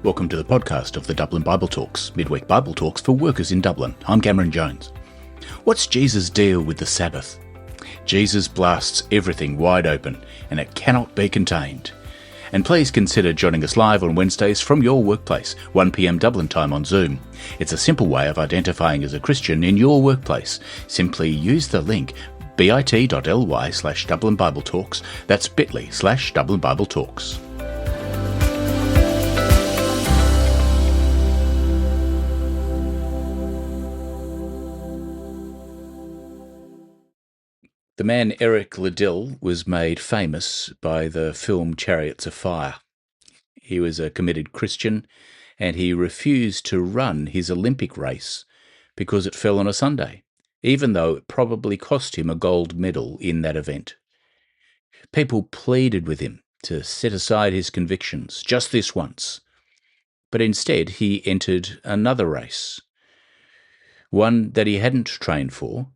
Welcome to the podcast of the Dublin Bible Talks, midweek Bible talks for workers in Dublin. I'm Cameron Jones. What's Jesus' deal with the Sabbath? Jesus blasts everything wide open, and it cannot be contained. And please consider joining us live on Wednesdays from your workplace, 1 p.m. Dublin Time on Zoom. It's a simple way of identifying as a Christian in your workplace. Simply use the link bit.ly/DublinBibleTalks. That's bit.ly/DublinBibleTalks. The man Eric Liddell was made famous by the film Chariots of Fire. He was a committed Christian, and he refused to run his Olympic race because it fell on a Sunday, even though it probably cost him a gold medal in that event. People pleaded with him to set aside his convictions just this once, but instead he entered another race, one that he hadn't trained for,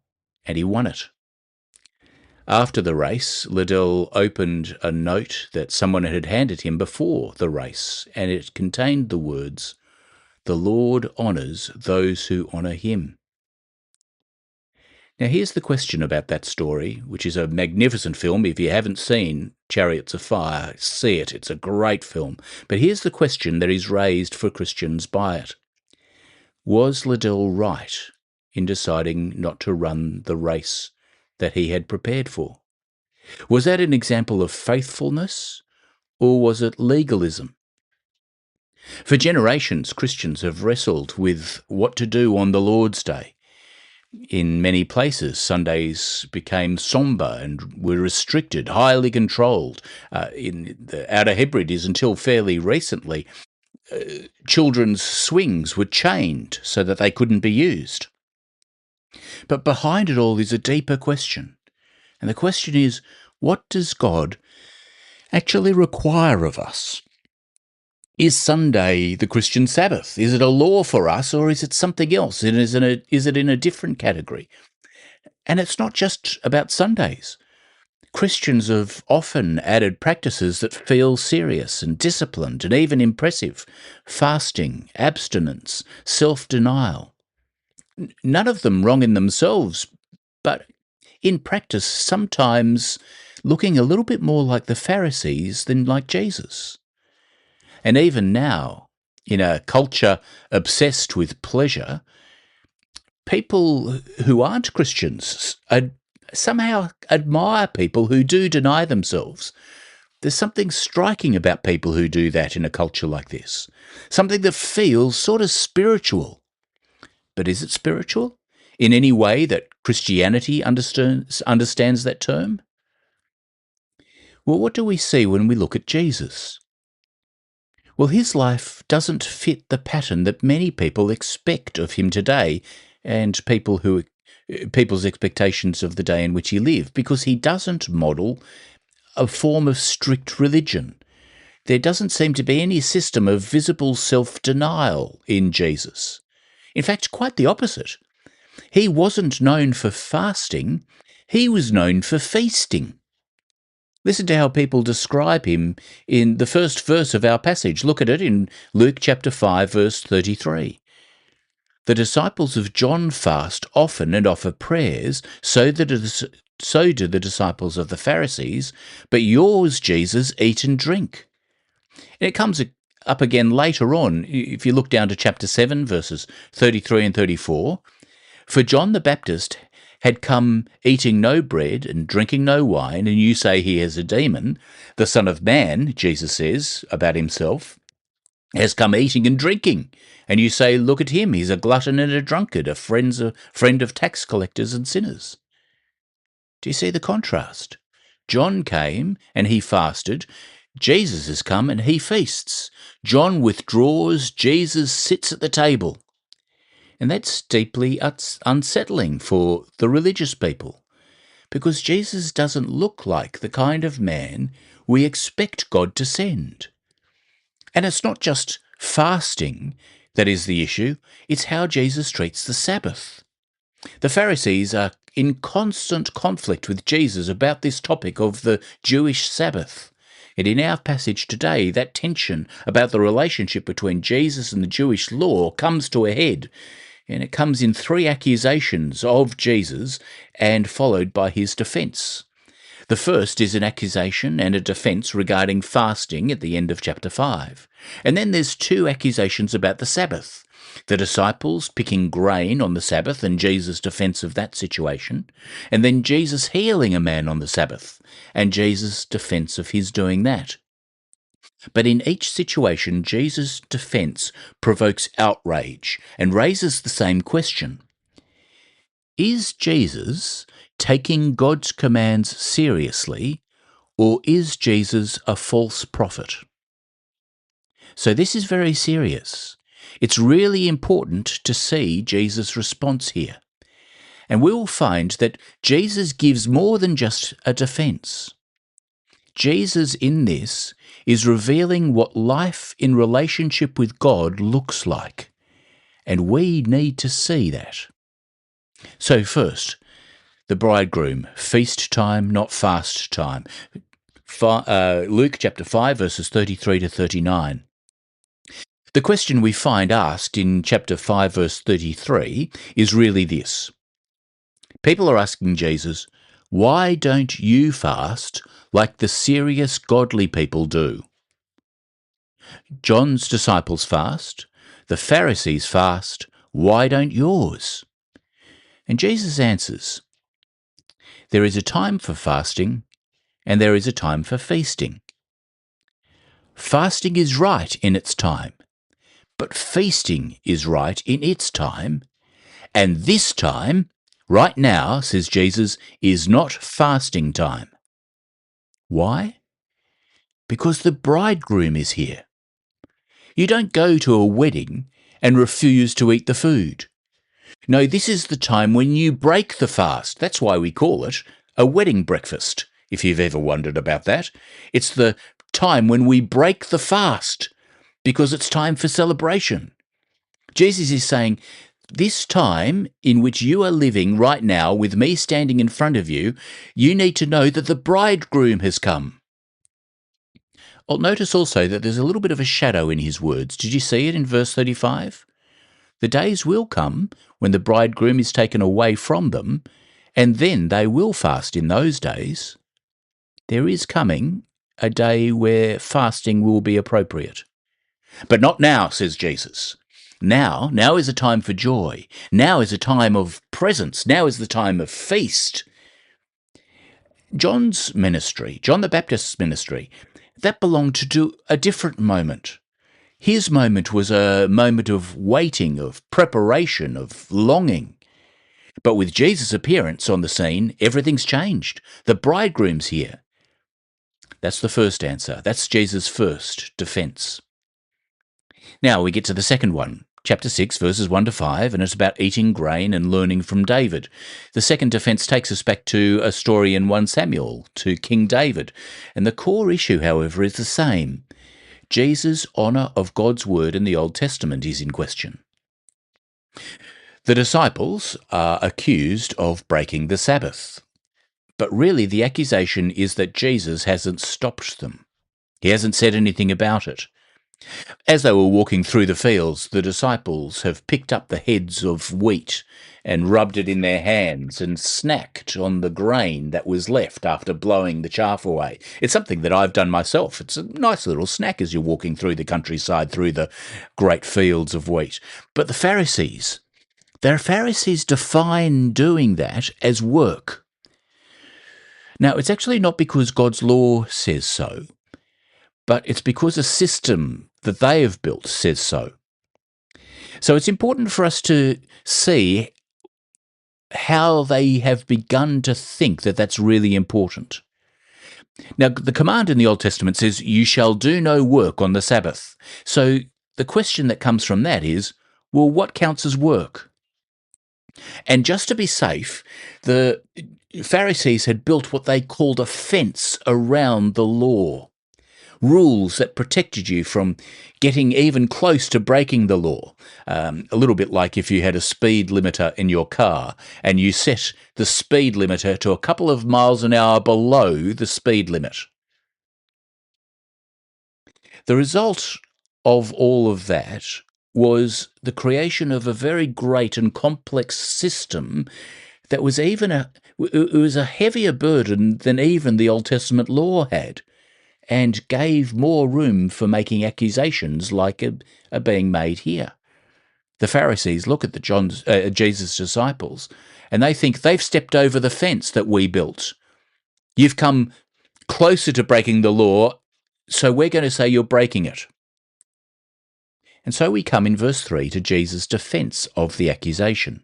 and he won it. After the race, Liddell opened a note that someone had handed him before the race, and it contained the words, "The Lord honours those who honour him." Now here's the question about that story, which is a magnificent film. If you haven't seen Chariots of Fire, see it. It's a great film. But here's the question that is raised for Christians by it. Was Liddell right in deciding not to run the race that he had prepared for? Was that an example of faithfulness, or was it legalism? For generations, Christians have wrestled with what to do on the Lord's Day. In many places, Sundays became sombre and were restricted, highly controlled. In the Outer Hebrides, until fairly recently, children's swings were chained so that they couldn't be used. But behind it all is a deeper question. And the question is, what does God actually require of us? Is Sunday the Christian Sabbath? Is it a law for us, or is it something else? Is it in a different category? And it's not just about Sundays. Christians have often added practices that feel serious and disciplined and even impressive. Fasting, abstinence, self-denial. None of them wrong in themselves, but in practice sometimes looking a little bit more like the Pharisees than like Jesus. And even now, in a culture obsessed with pleasure, people who aren't Christians somehow admire people who do deny themselves. There's something striking about people who do that in a culture like this, something that feels sort of spiritual. But is it spiritual in any way that Christianity understands that term? Well, what do we see when we look at Jesus? Well, his life doesn't fit the pattern that many people expect of him today, and people's expectations of the day in which he lived, because he doesn't model a form of strict religion. There doesn't seem to be any system of visible self-denial in Jesus. In fact, quite the opposite. He wasn't known for fasting, he was known for feasting. Listen to how people describe him in the first verse of our passage. Look at it in Luke chapter 5, verse 33. The disciples of John fast often and offer prayers, so do the disciples of the Pharisees, but yours, Jesus, eat and drink. And it comes up again later on, if you look down to chapter 7, verses 33 and 34. For John the Baptist had come eating no bread and drinking no wine, and you say he has a demon. The Son of Man, Jesus says about himself, has come eating and drinking, and you say, look at him, he's a glutton and a drunkard, a friend of tax collectors and sinners. Do you see the contrast? John came and he fasted. Jesus has come and he feasts. John withdraws, Jesus sits at the table. And that's deeply unsettling for the religious people, because Jesus doesn't look like the kind of man we expect God to send. And it's not just fasting that is the issue, it's how Jesus treats the Sabbath. The Pharisees are in constant conflict with Jesus about this topic of the Jewish Sabbath. And in our passage today, that tension about the relationship between Jesus and the Jewish law comes to a head. And it comes in three accusations of Jesus and followed by his defence. The first is an accusation and a defence regarding fasting at the end of chapter 5. And then there's two accusations about the Sabbath. The disciples picking grain on the Sabbath and Jesus' defence of that situation. And then Jesus healing a man on the Sabbath and Jesus' defence of his doing that. But in each situation, Jesus' defence provokes outrage and raises the same question. Is Jesus taking God's commands seriously, or is Jesus a false prophet? So this is very serious. It's really important to see Jesus' response here. And we will find that Jesus gives more than just a defence. Jesus in this is revealing what life in relationship with God looks like. And we need to see that. So first, the bridegroom, feast time, not fast time. Luke chapter 5, verses 33 to 39. The question we find asked in chapter 5, verse 33 is really this. People are asking Jesus, why don't you fast like the serious godly people do? John's disciples fast, the Pharisees fast, why don't yours? And Jesus answers, there is a time for fasting and there is a time for feasting. Fasting is right in its time, but feasting is right in its time. And this time, right now, says Jesus, is not fasting time. Why? Because the bridegroom is here. You don't go to a wedding and refuse to eat the food. No, this is the time when you break the fast. That's why we call it a wedding breakfast, if you've ever wondered about that. It's the time when we break the fast because it's time for celebration. Jesus is saying, this time in which you are living right now with me standing in front of you, you need to know that the bridegroom has come. Well, notice also that there's a little bit of a shadow in his words. Did you see it in verse 35? The days will come when the bridegroom is taken away from them, and then they will fast in those days. There is coming a day where fasting will be appropriate. But not now, says Jesus. Now is a time for joy. Now is a time of presence. Now is the time of feast. John's ministry, John the Baptist's ministry, that belonged to a different moment. His moment was a moment of waiting, of preparation, of longing. But with Jesus' appearance on the scene, everything's changed. The bridegroom's here. That's the first answer. That's Jesus' first defence. Now we get to the second one. Chapter 6, verses 1 to 5, and it's about eating grain and learning from David. The second defence takes us back to a story in 1 Samuel, to King David. And the core issue, however, is the same. Jesus' honour of God's word in the Old Testament is in question. The disciples are accused of breaking the Sabbath. But really the accusation is that Jesus hasn't stopped them. He hasn't said anything about it. As they were walking through the fields, the disciples have picked up the heads of wheat and rubbed it in their hands and snacked on the grain that was left after blowing the chaff away. It's something that I've done myself. It's a nice little snack as you're walking through the countryside, through the great fields of wheat. But the Pharisees define doing that as work. Now, it's actually not because God's law says so, but it's because a system that they have built says so. So it's important for us to see how they have begun to think that that's really important. Now, the command in the Old Testament says, you shall do no work on the Sabbath. So the question that comes from that is, well, what counts as work? And just to be safe, the Pharisees had built what they called a fence around the law. Rules that protected you from getting even close to breaking the law. A little bit like if you had a speed limiter in your car and you set the speed limiter to a couple of miles an hour below the speed limit. The result of all of that was the creation of a very great and complex system that was it was a heavier burden than even the Old Testament law had, and gave more room for making accusations like are being made here. The Pharisees look at Jesus' disciples, and they think they've stepped over the fence that we built. You've come closer to breaking the law, so we're going to say you're breaking it. And so we come in verse 3 to Jesus' defense of the accusation.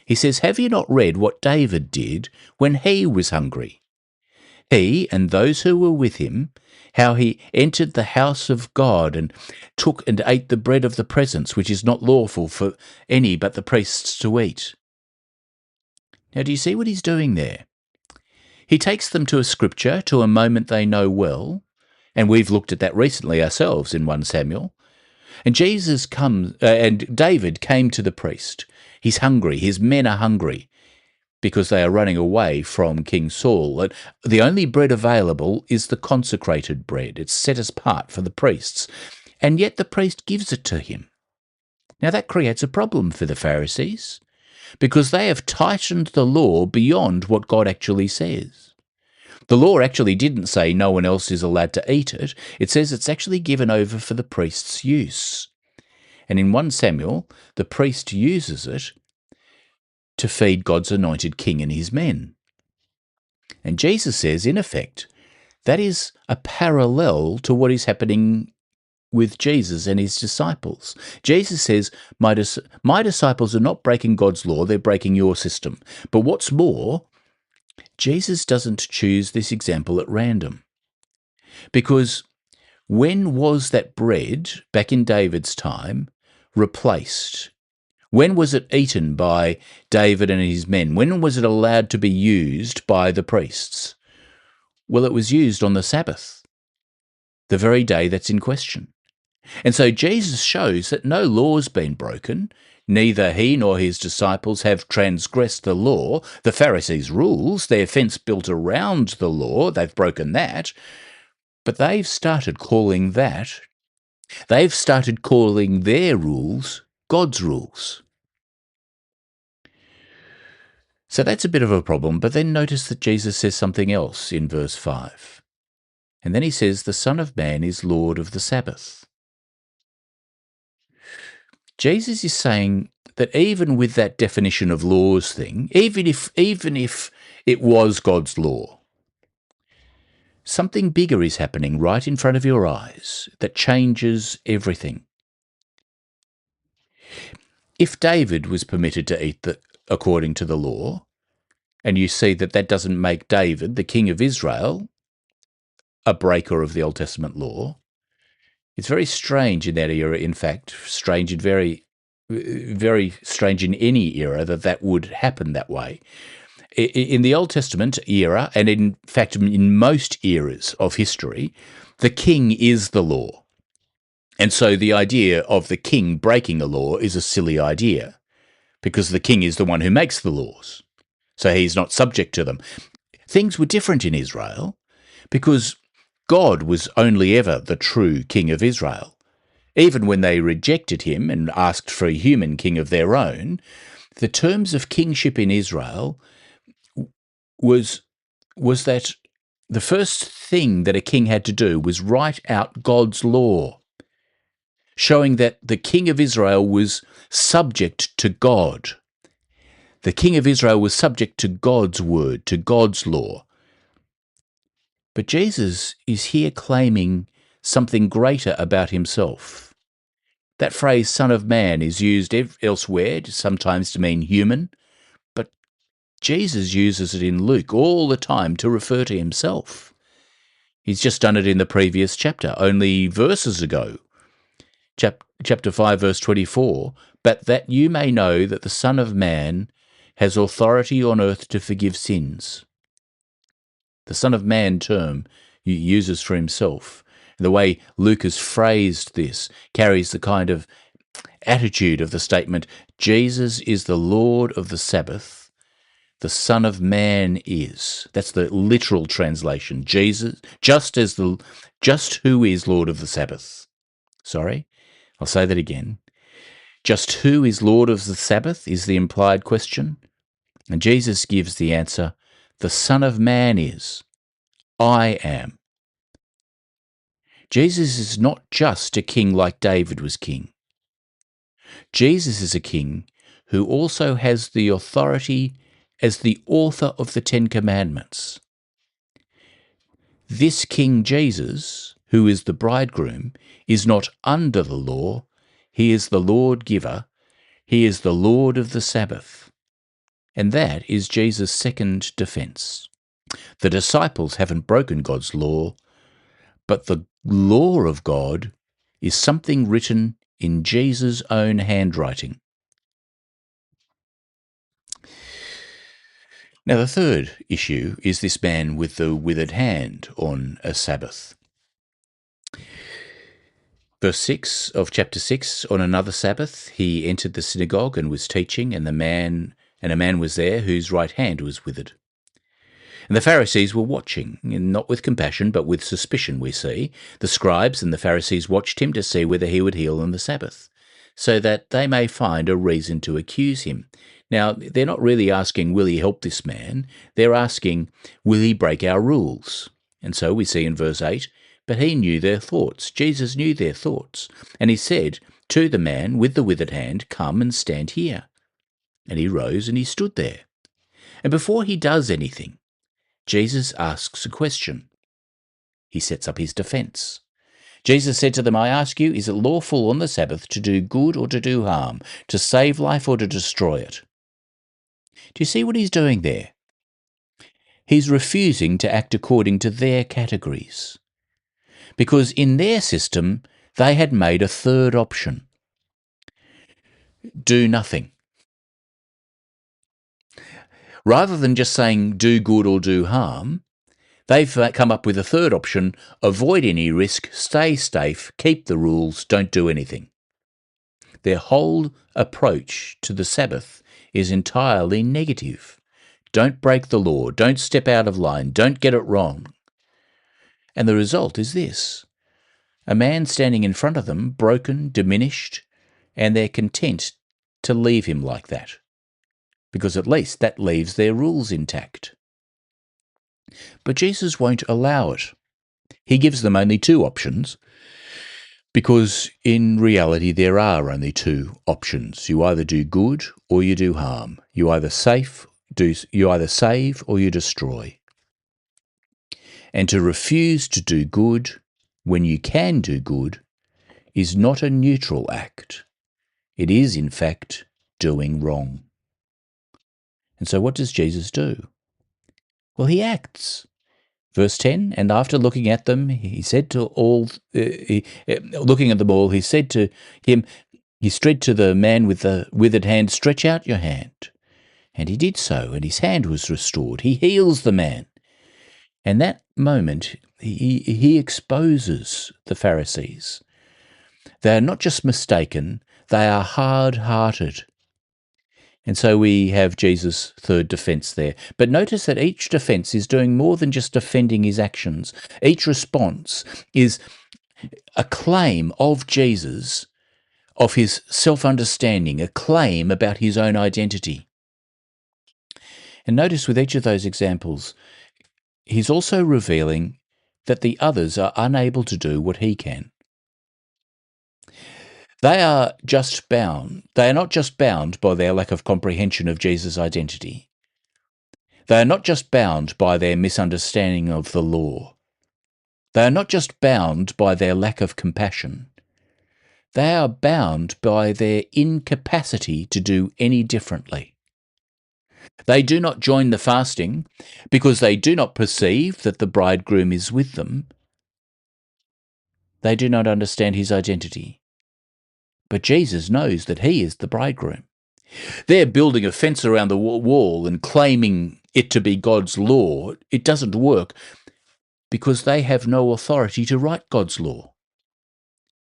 He says, "Have you not read what David did when he was hungry? He and those who were with him, how he entered the house of God and took and ate the bread of the presence, which is not lawful for any but the priests to eat." Now, do you see what he's doing there? He takes them to a scripture, to a moment they know well, and we've looked at that recently ourselves in 1 Samuel. And and David came to the priest. He's hungry. His men are hungry because they are running away from King Saul. And the only bread available is the consecrated bread. It's set apart for the priests. And yet the priest gives it to him. Now that creates a problem for the Pharisees because they have tightened the law beyond what God actually says. The law actually didn't say no one else is allowed to eat it. It says it's actually given over for the priest's use. And in 1 Samuel, the priest uses it to feed God's anointed king and his men. And Jesus says, in effect, that is a parallel to what is happening with Jesus and his disciples. Jesus says, my disciples are not breaking God's law, they're breaking your system. But what's more, Jesus doesn't choose this example at random. Because when was that bread, back in David's time, replaced? When was it eaten by David and his men? When was it allowed to be used by the priests? Well, it was used on the Sabbath, the very day that's in question. And so Jesus shows that no law's been broken. Neither he nor his disciples have transgressed the law. The Pharisees' rules, their fence built around the law, they've broken that. But they've started calling their rules God's rules. So that's a bit of a problem, but then notice that Jesus says something else in verse 5. And then he says, the Son of Man is Lord of the Sabbath. Jesus is saying that even with that definition of laws thing, even if it was God's law, something bigger is happening right in front of your eyes that changes everything. If David was permitted to eat according to the law, and you see that that doesn't make David, the king of Israel, a breaker of the Old Testament law, it's very strange in that era, in fact, very strange in any era that would happen that way. In the Old Testament era, and in fact in most eras of history, the king is the law. And so the idea of the king breaking a law is a silly idea, because the king is the one who makes the laws. So he's not subject to them. Things were different in Israel because God was only ever the true king of Israel. Even when they rejected him and asked for a human king of their own, the terms of kingship in Israel was that the first thing that a king had to do was write out God's law, showing that the king of Israel was subject to God. The king of Israel was subject to God's word, to God's law. But Jesus is here claiming something greater about himself. That phrase, Son of Man, is used elsewhere, sometimes to mean human, but Jesus uses it in Luke all the time to refer to himself. He's just done it in the previous chapter, only verses ago. Chapter 5, verse 24, but that you may know that the Son of Man has authority on earth to forgive sins. The Son of Man term he uses for himself. The way Luke has phrased this carries the kind of attitude of the statement, Jesus is the Lord of the Sabbath, the Son of Man is. That's the literal translation. Jesus, just who is Lord of the Sabbath. Sorry, I'll say that again. Just who is Lord of the Sabbath is the implied question. And Jesus gives the answer, the Son of Man is. I am. Jesus is not just a king like David was king. Jesus is a king who also has the authority as the author of the Ten Commandments. This King Jesus, who is the bridegroom, is not under the law. He is the Lord giver. He is the Lord of the Sabbath. And that is Jesus' second defense. The disciples haven't broken God's law, but the law of God is something written in Jesus' own handwriting. Now, the third issue is this man with the withered hand on a Sabbath. Verse 6 of chapter 6, on another Sabbath, he entered the synagogue and was teaching, and a man was there whose right hand was withered. And the Pharisees were watching, not with compassion, but with suspicion, we see. The scribes and the Pharisees watched him to see whether he would heal on the Sabbath, so that they may find a reason to accuse him. Now, they're not really asking, will he help this man? They're asking, will he break our rules? And so we see in verse 8, but he knew their thoughts. Jesus knew their thoughts. And he said to the man with the withered hand, come and stand here. And he rose and he stood there. And before he does anything, Jesus asks a question. He sets up his defense. Jesus said to them, I ask you, is it lawful on the Sabbath to do good or to do harm, to save life or to destroy it? Do you see what he's doing there? He's refusing to act according to their categories. Because in their system, they had made a third option. Do nothing. Rather than just saying do good or do harm, they've come up with a third option, avoid any risk, stay safe, keep the rules, don't do anything. Their whole approach to the Sabbath is entirely negative. Don't break the law, don't step out of line, don't get it wrong. And the result is this: a man standing in front of them, broken, diminished, and they're content to leave him like that, because at least that leaves their rules intact. But Jesus won't allow it. He gives them only two options, because in reality there are only two options. You either do good or you do harm. You either save or you destroy. And to refuse to do good when you can do good is not a neutral act. It is, in fact, doing wrong. And so what does Jesus do? Well, he acts. Verse 10, and after looking at them, he said to all, looking at them all, he said to him, he said to the man with the withered hand, stretch out your hand. And he did so, and his hand was restored. He heals the man. And that moment, he exposes the Pharisees. They are not just mistaken, they are hard-hearted. And so we have Jesus' third defense there. But notice that each defense is doing more than just defending his actions. Each response is a claim of Jesus, of his self-understanding, a claim about his own identity. And notice with each of those examples, he's also revealing that the others are unable to do what he can. They are not just bound by their lack of comprehension of Jesus' identity. They are not just bound by their misunderstanding of the law. They are not just bound by their lack of compassion. They are bound by their incapacity to do any differently. They do not join the fasting because they do not perceive that the bridegroom is with them. They do not understand his identity. But Jesus knows that he is the bridegroom. They're building a fence around the wall and claiming it to be God's law. It doesn't work because they have no authority to write God's law.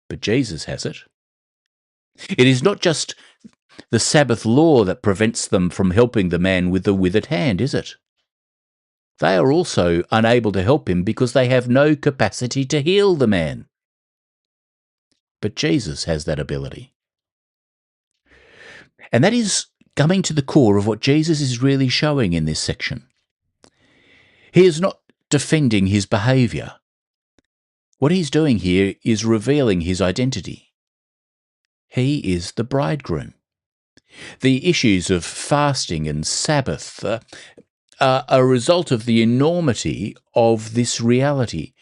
But Jesus has it. It is not just the Sabbath law that prevents them from helping the man with the withered hand, is it? They are also unable to help him because they have no capacity to heal the man. But Jesus has that ability. And that is coming to the core of what Jesus is really showing in this section. He is not defending his behaviour. What he's doing here is revealing his identity. He is the bridegroom. The issues of fasting and Sabbath are a result of the enormity of this reality.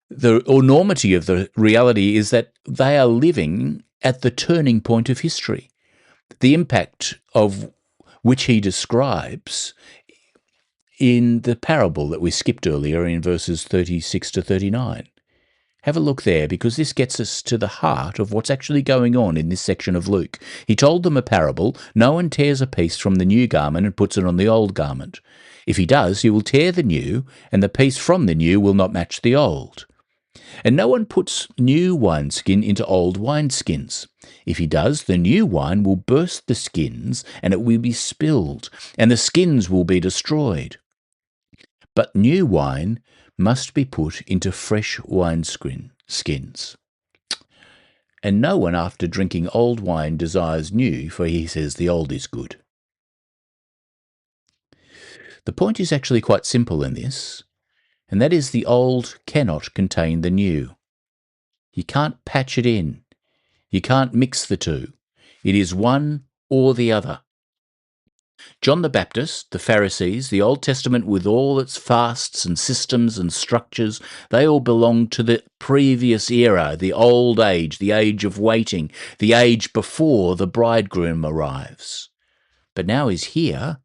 The enormity of the reality is that they are living at the turning point of history. The impact of which he describes in the parable that we skipped earlier in verses 36 to 39. Have a look there, because this gets us to the heart of what's actually going on in this section of Luke. He told them a parable. No one tears a piece from the new garment and puts it on the old garment. If he does, he will tear the new, and the piece from the new will not match the old. And no one puts new wineskin into old wineskins. If he does, the new wine will burst the skins, and it will be spilled, and the skins will be destroyed. But new wine must be put into fresh skins. And no one after drinking old wine desires new, for he says the old is good. The point is actually quite simple in this, and that is the old cannot contain the new. You can't patch it in. You can't mix the two. It is one or the other. John the Baptist, the Pharisees, the Old Testament with all its fasts and systems and structures, they all belong to the previous era, the old age, the age of waiting, the age before the bridegroom arrives. But now he's here.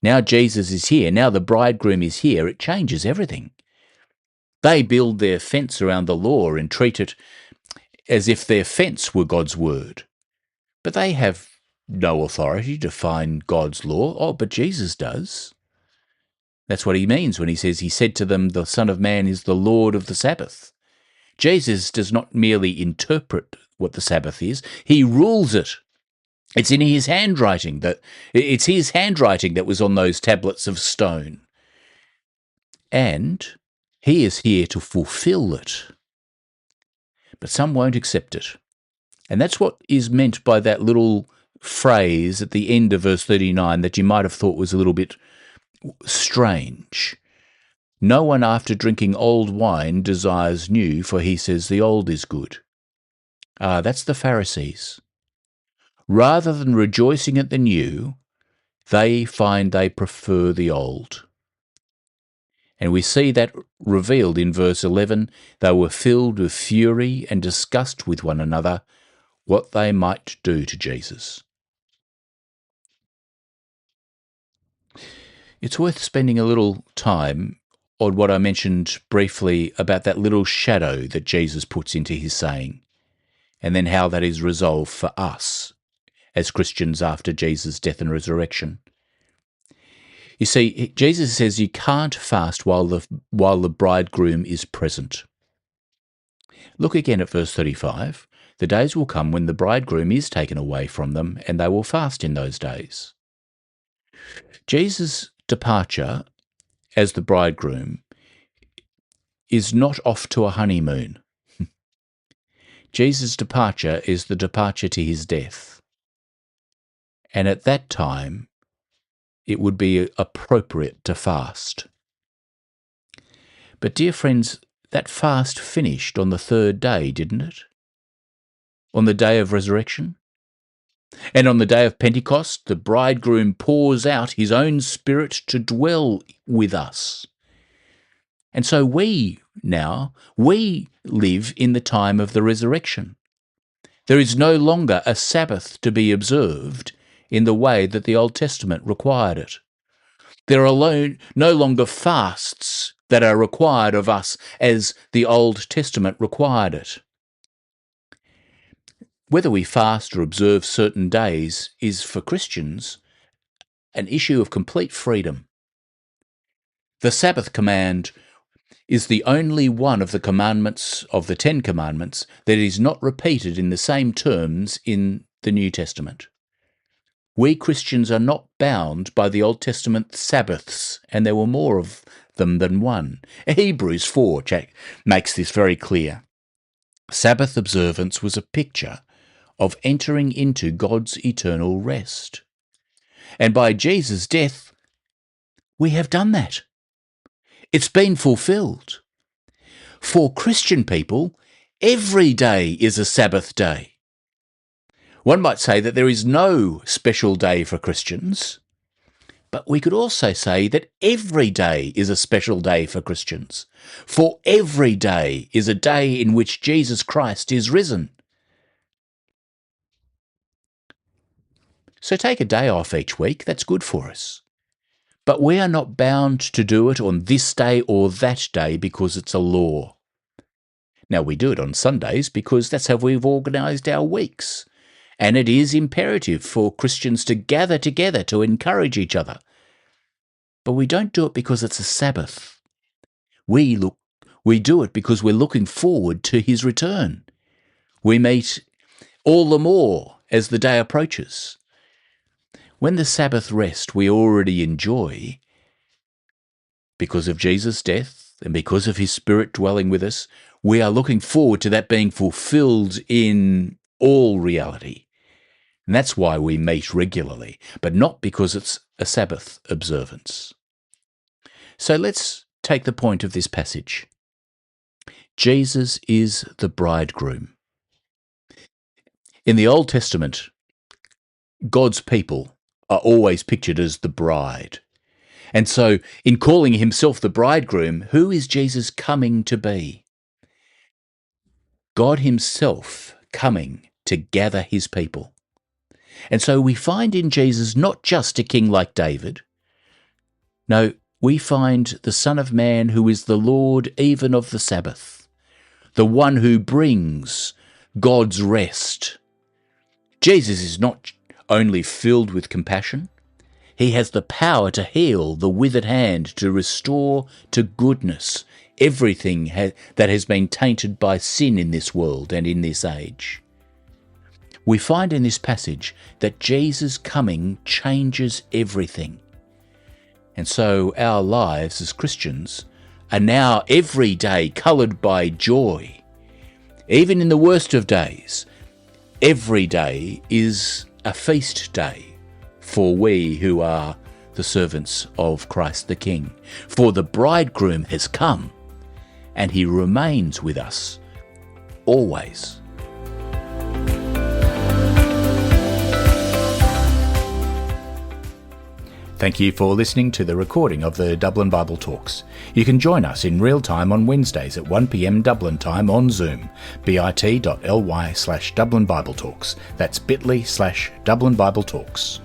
Now Jesus is here. Now the bridegroom is here. It changes everything. They build their fence around the law and treat it as if their fence were God's word. But they have no authority to find God's law. Oh, but Jesus does. That's what he means when he says he said to them, the Son of Man is the Lord of the Sabbath. Jesus does not merely interpret what the Sabbath is, he rules it. It's in his handwriting it's his handwriting that was on those tablets of stone. And he is here to fulfill it. But some won't accept it. And that's what is meant by that little phrase at the end of verse 39 that you might have thought was a little bit strange. No one after drinking old wine desires new, for he says the old is good. That's the Pharisees. Rather than rejoicing at the new, they find they prefer the old. And we see that revealed in verse 11. They were filled with fury and discussed with one another what they might do to Jesus. It's worth spending a little time on what I mentioned briefly about that little shadow that Jesus puts into his saying, and then how that is resolved for us as Christians after Jesus' death and resurrection. You see, Jesus says you can't fast while the bridegroom is present. Look again at verse 35. The days will come when the bridegroom is taken away from them, and they will fast in those days. Jesus' departure as the bridegroom is not off to a honeymoon. Jesus' departure is the departure to his death. And at that time, it would be appropriate to fast. But dear friends, that fast finished on the third day, didn't it? On the day of resurrection? And on the day of Pentecost, the bridegroom pours out his own Spirit to dwell with us. And so we live in the time of the resurrection. There is no longer a Sabbath to be observed in the way that the Old Testament required it. There are no longer fasts that are required of us as the Old Testament required it. Whether we fast or observe certain days is, for Christians, an issue of complete freedom. The Sabbath command is the only one of the commandments of the 10 Commandments that is not repeated in the same terms in the New Testament. We Christians are not bound by the Old Testament Sabbaths, and there were more of them than one. Hebrews 4 makes this very clear. Sabbath observance was a picture of entering into God's eternal rest. And by Jesus' death, we have done that. It's been fulfilled. For Christian people, every day is a Sabbath day. One might say that there is no special day for Christians, but we could also say that every day is a special day for Christians, for every day is a day in which Jesus Christ is risen. So take a day off each week, that's good for us. But we are not bound to do it on this day or that day because it's a law. Now, we do it on Sundays because that's how we've organised our weeks. And it is imperative for Christians to gather together to encourage each other. But we don't do it because it's a Sabbath. We do it because we're looking forward to his return. We meet all the more as the day approaches. When the Sabbath rest we already enjoy, because of Jesus' death and because of his Spirit dwelling with us, we are looking forward to that being fulfilled in all reality. And that's why we meet regularly, but not because it's a Sabbath observance. So let's take the point of this passage. Jesus is the bridegroom. In the Old Testament, God's people are always pictured as the bride. And so, in calling himself the bridegroom, who is Jesus coming to be? God himself coming to gather his people. And so we find in Jesus not just a king like David. No, we find the Son of Man who is the Lord even of the Sabbath, the one who brings God's rest. Jesus is not only filled with compassion, he has the power to heal the withered hand, to restore to goodness everything that has been tainted by sin in this world and in this age. We find in this passage that Jesus' coming changes everything. And so our lives as Christians are now every day coloured by joy. Even in the worst of days, every day is a feast day for we who are the servants of Christ the King. For the bridegroom has come, and he remains with us always. Thank you for listening to the recording of the Dublin Bible Talks. You can join us in real time on Wednesdays at 1 p.m. Dublin Time on Zoom, bit.ly/DublinBibleTalks. That's bit.ly/DublinBibleTalks.